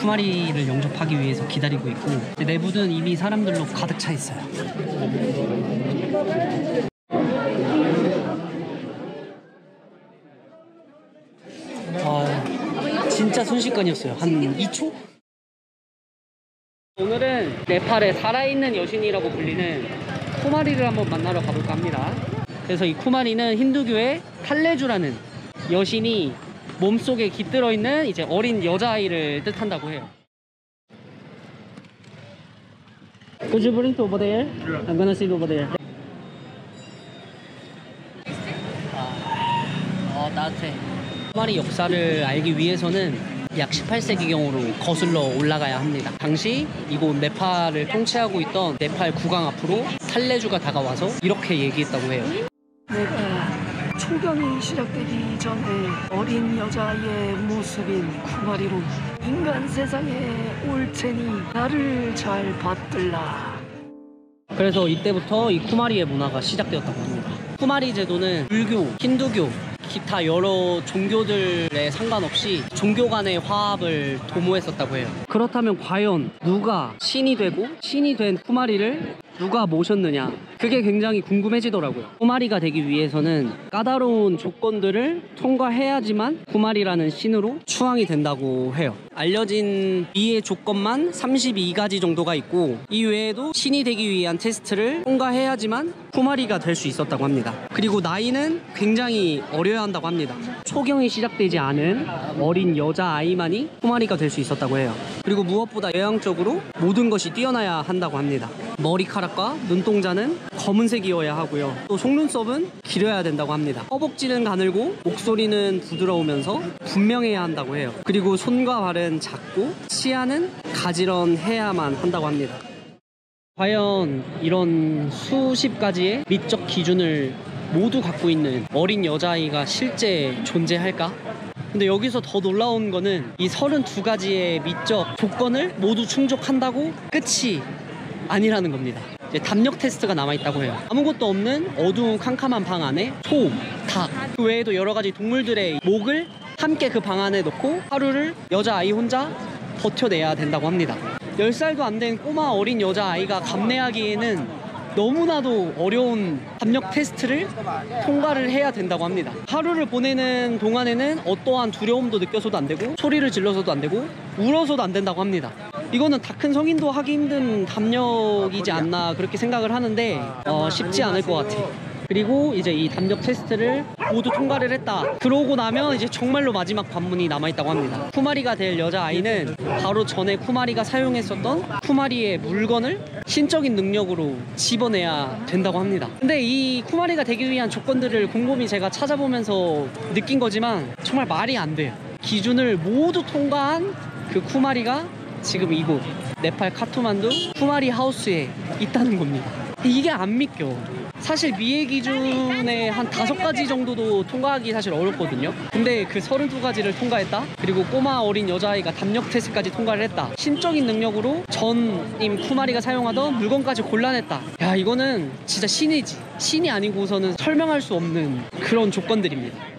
쿠마리를 영접하기 위해서 기다리고 있고, 내부는 이미 사람들로 가득 차 있어요. 진짜 순식간이었어요. 한 2초? 오늘은 네팔의 살아있는 여신이라고 불리는 쿠마리를 한번 만나러 가볼까 합니다. 그래서 이 쿠마리는 힌두교의 탈레주라는 여신이 몸속에 깃들어 있는 이제 어린 여자아이를 뜻한다고 해요. Could you bring to over there? I'm gonna sit over there. 따뜻해. 쿠마리 역사를 알기 위해서는 약 18세기경으로 거슬러 올라가야 합니다. 당시 이곳 네팔을 통치하고 있던 네팔 국왕 앞으로 탈레주가 다가와서 이렇게 얘기했다고 해요. 내가 초경이 시작되기 전에 어린 여자의 모습인 쿠마리로 인간 세상에 올 테니 나를 잘 받들라. 그래서 이때부터 이 쿠마리의 문화가 시작되었다고 합니다. 쿠마리 제도는 불교, 힌두교, 기타 여러 종교들에 상관없이 종교 간의 화합을 도모했었다고 해요. 그렇다면 과연 누가 신이 되고 신이 된 쿠마리를 누가 모셨느냐, 그게 굉장히 궁금해지더라고요. 쿠마리가 되기 위해서는 까다로운 조건들을 통과해야지만 쿠마리라는 신으로 추앙이 된다고 해요. 알려진 이해 조건만 32가지 정도가 있고, 이 외에도 신이 되기 위한 테스트를 통과해야지만 쿠마리가 될 수 있었다고 합니다. 그리고 나이는 굉장히 어려야 한다고 합니다. 초경이 시작되지 않은 어린 여자아이만이 쿠마리가 될 수 있었다고 해요. 그리고 무엇보다 외형적으로 모든 것이 뛰어나야 한다고 합니다. 머리카락과 눈동자는 검은색이어야 하고요. 또 속눈썹은 길어야 된다고 합니다. 허벅지는 가늘고 목소리는 부드러우면서 분명해야 한다고 해요. 그리고 손과 발은 작고 치아는 가지런해야만 한다고 합니다. 과연 이런 수십 가지의 미적 기준을 모두 갖고 있는 어린 여자아이가 실제 존재할까? 근데 여기서 더 놀라운 거는 이 32가지의 미적 조건을 모두 충족한다고 끝이 아니라는 겁니다. 이제 담력 테스트가 남아있다고 해요. 아무것도 없는 어두운 캄캄한 방 안에 소, 닭, 그 외에도 여러 가지 동물들의 목을 함께 그 방 안에 넣고 하루를 여자아이 혼자 버텨내야 된다고 합니다. 10살도 안 된 꼬마 어린 여자아이가 감내하기에는 너무나도 어려운 담력 테스트를 통과를 해야 된다고 합니다. 하루를 보내는 동안에는 어떠한 두려움도 느껴서도 안 되고, 소리를 질러서도 안 되고, 울어서도 안 된다고 합니다. 이거는 다 큰 성인도 하기 힘든 담력이지 않나 그렇게 생각을 하는데 쉽지 않을 것 같아요. 그리고 이제 이 담력 테스트를 모두 통과를 했다. 그러고 나면 이제 정말로 마지막 관문이 남아있다고 합니다. 쿠마리가 될 여자아이는 바로 전에 쿠마리가 사용했었던 쿠마리의 물건을 신적인 능력으로 집어내야 된다고 합니다. 근데 이 쿠마리가 되기 위한 조건들을 곰곰이 제가 찾아보면서 느낀 거지만 정말 말이 안 돼요. 기준을 모두 통과한 그 쿠마리가 지금 이곳 네팔 카트만두 쿠마리 하우스에 있다는 겁니다. 이게 안 믿겨. 사실 미의 기준에 한 5가지 정도도 통과하기 사실 어렵거든요. 근데 그 32가지를 통과했다? 그리고 꼬마 어린 여자아이가 담력 테스트까지 통과를 했다. 신적인 능력으로 전임 쿠마리가 사용하던 물건까지 골라냈다. 야, 이거는 진짜 신이지. 신이 아니고서는 설명할 수 없는 그런 조건들입니다.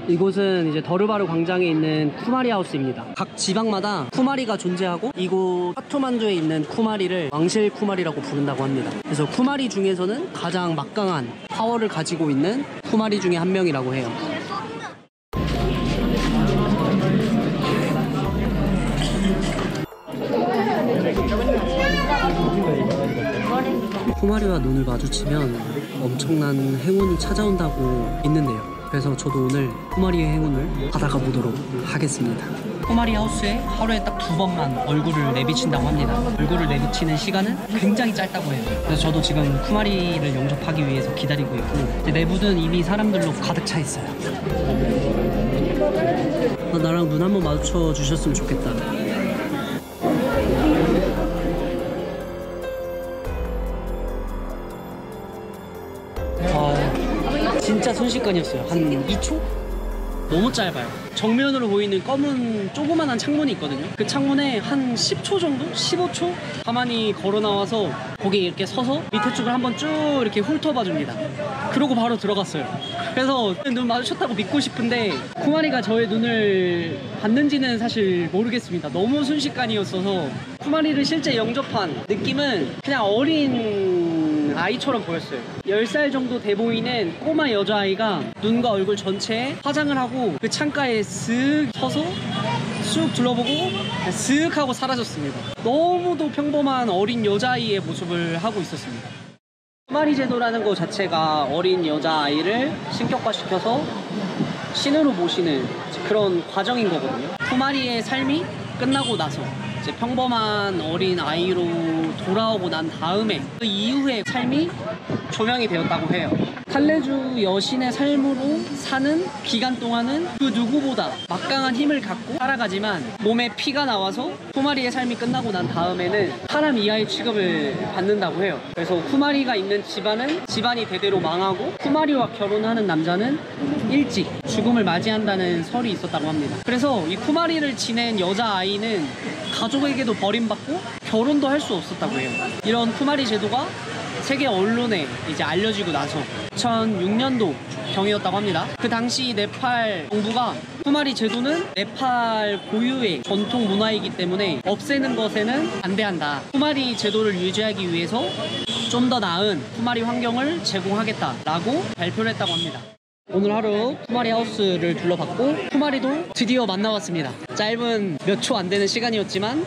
이곳은 이제 더르바르 광장에 있는 쿠마리 하우스입니다. 각 지방마다 쿠마리가 존재하고, 이곳 카트만두에 있는 쿠마리를 왕실 쿠마리라고 부른다고 합니다. 그래서 쿠마리 중에서는 가장 막강한 파워를 가지고 있는 쿠마리 중에 한 명이라고 해요. 쿠마리와 눈을 마주치면 엄청난 행운이 찾아온다고 믿는데요. 그래서 저도 오늘 쿠마리의 행운을 받아가 보도록 하겠습니다. 쿠마리 하우스에 하루에 딱 2번만 얼굴을 내비친다고 합니다. 얼굴을 내비치는 시간은 굉장히 짧다고 해요. 그래서 저도 지금 쿠마리를 영접하기 위해서 기다리고 있고, 내부는 이미 사람들로 가득 차 있어요. 나랑 눈 한번 마주쳐 주셨으면 좋겠다. 진짜 순식간이었어요. 한 2초? 너무 짧아요. 정면으로 보이는 검은 조그만한 창문이 있거든요. 그 창문에 한 10초 정도? 15초? 가만히 걸어 나와서 거기에 이렇게 서서 밑에 쪽을 한번 쭉 이렇게 훑어봐 줍니다. 그러고 바로 들어갔어요. 그래서 눈 마주쳤다고 믿고 싶은데 쿠마리가 저의 눈을 봤는지는 사실 모르겠습니다. 너무 순식간이었어서 쿠마리를 실제 영접한 느낌은 그냥 어린 아이처럼 보였어요. 10살 정도 돼 보이는 꼬마 여자아이가 눈과 얼굴 전체에 화장을 하고 그 창가에 쓱 서서 쑥 둘러보고 쓱 하고 사라졌습니다. 너무도 평범한 어린 여자아이의 모습을 하고 있었습니다. 쿠마리 제도라는 것 자체가 어린 여자아이를 신격화시켜서 신으로 모시는 그런 과정인 거거든요. 쿠마리의 삶이 끝나고 나서 이제 평범한 어린 아이로 돌아오고 난 다음에 그 이후의 삶이 조명이 되었다고 해요. 탈레주 여신의 삶으로 사는 기간 동안은 그 누구보다 막강한 힘을 갖고 살아가지만 몸에 피가 나와서 쿠마리의 삶이 끝나고 난 다음에는 사람 이하의 취급을 받는다고 해요. 그래서 쿠마리가 있는 집안은 집안이 대대로 망하고 쿠마리와 결혼하는 남자는 일찍 죽음을 맞이한다는 설이 있었다고 합니다. 그래서 이 쿠마리를 지낸 여자아이는 가족에게도 버림받고 결혼도 할 수 없었다고 해요. 이런 쿠마리 제도가 세계 언론에 이제 알려지고 나서 2006년도 경이었다고 합니다. 그 당시 네팔 정부가 쿠마리 제도는 네팔 고유의 전통 문화이기 때문에 없애는 것에는 반대한다. 쿠마리 제도를 유지하기 위해서 좀 더 나은 쿠마리 환경을 제공하겠다라고 발표를 했다고 합니다. 오늘 하루 쿠마리 하우스를 둘러봤고 쿠마리도 드디어 만나봤습니다. 짧은 몇 초 안 되는 시간이었지만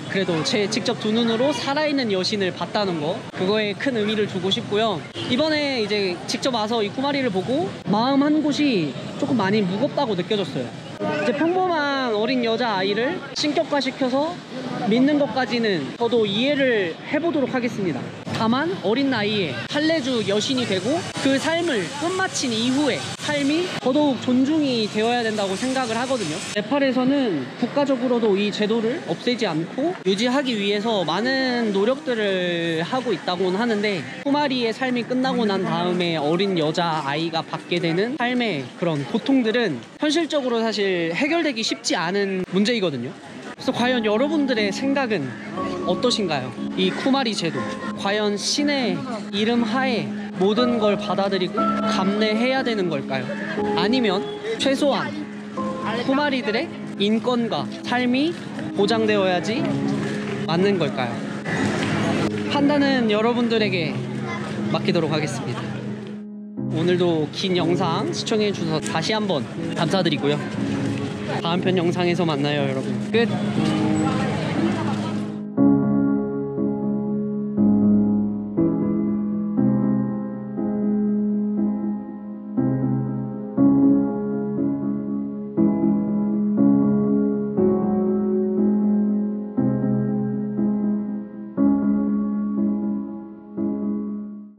그래도 제 직접 두 눈으로 살아있는 여신을 봤다는 거, 그거에 큰 의미를 두고 싶고요. 이번에 이제 직접 와서 이 쿠마리를 보고 마음 한 곳이 조금 많이 무겁다고 느껴졌어요. 이제 평범한 어린 여자아이를 신격화시켜서 믿는 것까지는 저도 이해를 해보도록 하겠습니다. 다만 어린 나이에 탈레주 여신이 되고 그 삶을 끝마친 이후에 삶이 더더욱 존중이 되어야 된다고 생각을 하거든요. 네팔에서는 국가적으로도 이 제도를 없애지 않고 유지하기 위해서 많은 노력들을 하고 있다고는 하는데 쿠마리의 삶이 끝나고 난 다음에 어린 여자아이가 받게 되는 삶의 그런 고통들은 현실적으로 사실 해결되기 쉽지 않은 문제이거든요. 그래서 과연 여러분들의 생각은 어떠신가요? 이 쿠마리 제도, 과연 신의 이름 하에 모든 걸 받아들이고 감내해야 되는 걸까요? 아니면 최소한 쿠마리들의 인권과 삶이 보장되어야지 맞는 걸까요? 판단은 여러분들에게 맡기도록 하겠습니다. 오늘도 긴 영상 시청해 주셔서 다시 한번 감사드리고요. 다음 편 영상에서 만나요, 여러분. 끝!